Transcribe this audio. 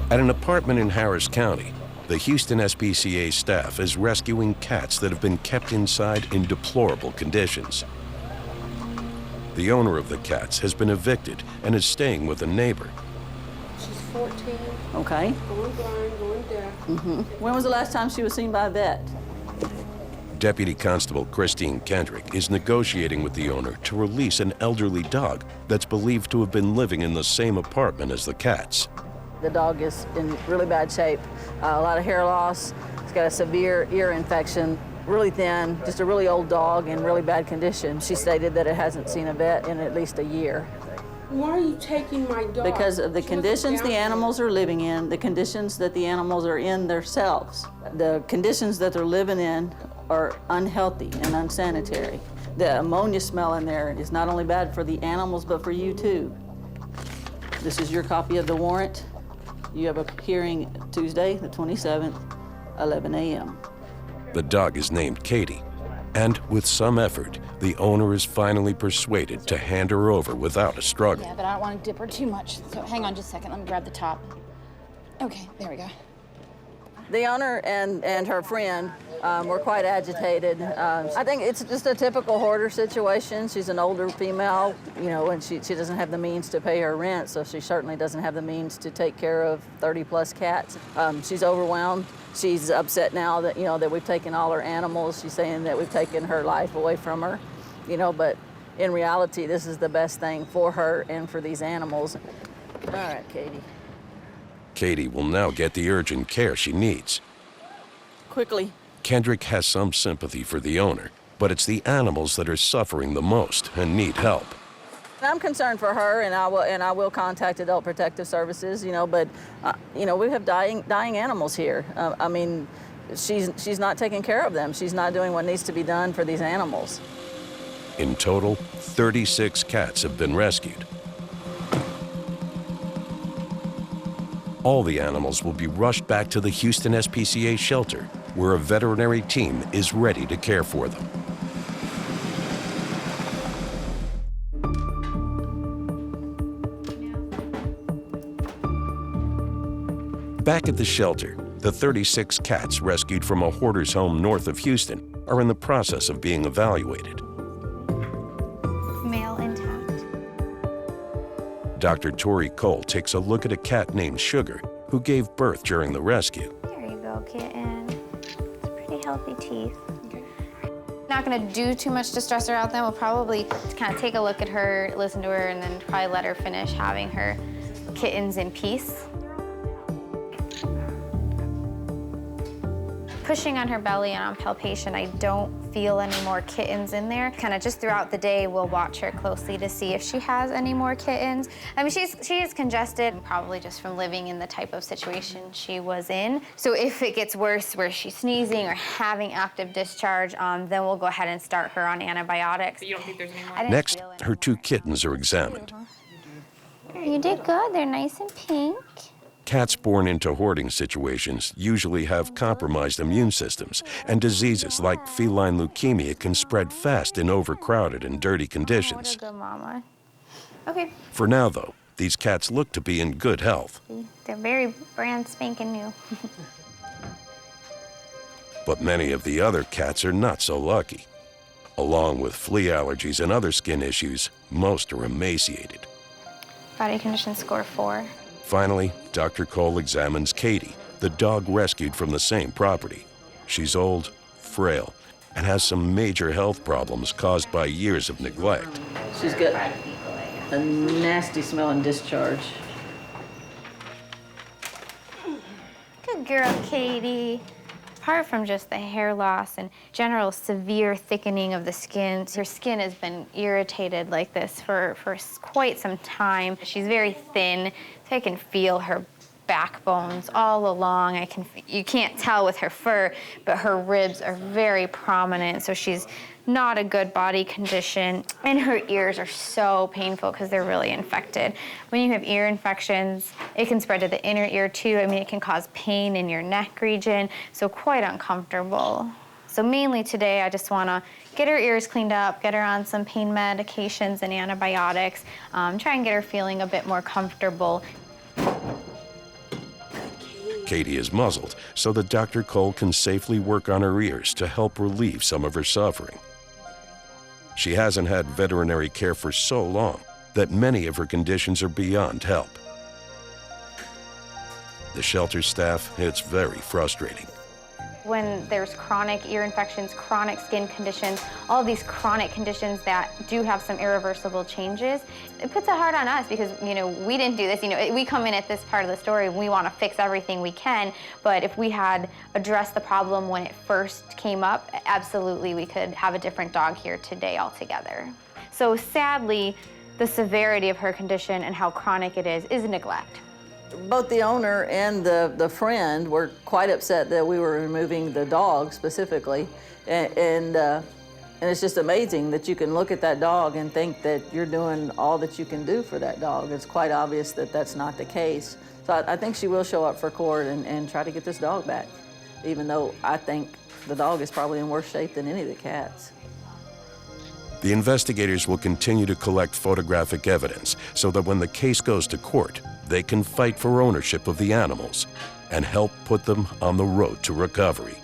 At an apartment in Harris County, the Houston SPCA staff is rescuing cats that have been kept inside in deplorable conditions. The owner of the cats has been evicted and is staying with a neighbor. She's 14. Okay. Going blind, going deaf. When was the last time she was seen by a vet? Deputy Constable Christine Kendrick is negotiating with the owner to release an elderly dog that's believed to have been living in the same apartment as the cats. The dog is in really bad shape. A lot of hair loss. It's got a severe ear infection, really thin, just a really old dog in really bad condition. She stated that it hasn't seen a vet in at least a year. Why are you taking my dog? Because of the She conditions wasn't the down animals are living in, the conditions that the animals are in themselves. The conditions that they're living in are unhealthy and unsanitary. The ammonia smell in there is not only bad for the animals, but for you too. This is your copy of the warrant. You have a hearing Tuesday, the 27th, 11 a.m. The dog is named Katie, and with some effort, the owner is finally persuaded to hand her over without a struggle. Yeah, but I don't want to dip her too much, so hang on just a second. Let me grab the top. Okay, there we go. The owner and her friend were quite agitated. I think it's just a typical hoarder situation. She's an older female, you know, and she doesn't have the means to pay her rent, so she certainly doesn't have the means to take care of 30-plus cats. She's overwhelmed. She's upset now that, you know, that we've taken all her animals. She's saying that we've taken her life away from her, you know, but in reality, this is the best thing for her and for these animals. All right, Katie. Katie will now get the urgent care she needs. Quickly. Kendrick has some sympathy for the owner, but it's the animals that are suffering the most and need help. I'm concerned for her, and I will contact Adult Protective Services, you know, but, you know, we have dying animals here. I mean, she's not taking care of them. She's not doing what needs to be done for these animals. In total, 36 cats have been rescued. All the animals will be rushed back to the Houston SPCA shelter, where a veterinary team is ready to care for them. Back at the shelter, the 36 cats rescued from a hoarder's home north of Houston are in the process of being evaluated. Male intact. Dr. Tori Cole takes a look at a cat named Sugar, who gave birth during the rescue. There you go, kitten. It's pretty healthy teeth. Not gonna do too much to stress her out then. We'll probably kind of take a look at her, listen to her, and then probably let her finish having her kittens in peace. Pushing on her belly and on palpation, I don't feel any more kittens in there. Kind of just throughout the day, we'll watch her closely to see if she has any more kittens. I mean, she is congested, probably just from living in the type of situation she was in. So if it gets worse, where she's sneezing or having active discharge, then we'll go ahead and start her on antibiotics. But you don't think there's any more? Next, her 2 kittens are examined. You did good. They're nice and pink. Cats born into hoarding situations usually have compromised immune systems, and diseases like feline leukemia can spread fast in overcrowded and dirty conditions. What a good mama. Okay. For now, though, these cats look to be in good health. They're very brand spanking new. But many of the other cats are not so lucky. Along with flea allergies and other skin issues, most are emaciated. Body condition score 4. Finally, Dr. Cole examines Katie, the dog rescued from the same property. She's old, frail, and has some major health problems caused by years of neglect. She's got a nasty smelling discharge. Good girl, Katie. Apart from just the hair loss and general severe thickening of the skin, her skin has been irritated like this for quite some time. She's very thin, so I can feel her backbones all along. You can't tell with her fur, but her ribs are very prominent, so she's not a good body condition. And her ears are so painful because they're really infected. When you have ear infections, it can spread to the inner ear too. I mean, it can cause pain in your neck region, so quite uncomfortable. So mainly today, I just want to get her ears cleaned up, get her on some pain medications and antibiotics, try and get her feeling a bit more comfortable. Katie is muzzled so that Dr. Cole can safely work on her ears to help relieve some of her suffering. She hasn't had veterinary care for so long that many of her conditions are beyond help. The shelter staff, it's very frustrating. When there's chronic ear infections, chronic skin conditions, all of these chronic conditions that do have some irreversible changes, it puts it hard on us because, you know, we didn't do this. You know, we come in at this part of the story, we want to fix everything we can, but if we had addressed the problem when it first came up, absolutely we could have a different dog here today altogether. So sadly, the severity of her condition and how chronic it is neglect. Both the owner and the friend were quite upset that we were removing the dog specifically. And it's just amazing that you can look at that dog and think that you're doing all that you can do for that dog. It's quite obvious that that's not the case. So I think she will show up for court and try to get this dog back, even though I think the dog is probably in worse shape than any of the cats. The investigators will continue to collect photographic evidence so that when the case goes to court, they can fight for ownership of the animals and help put them on the road to recovery.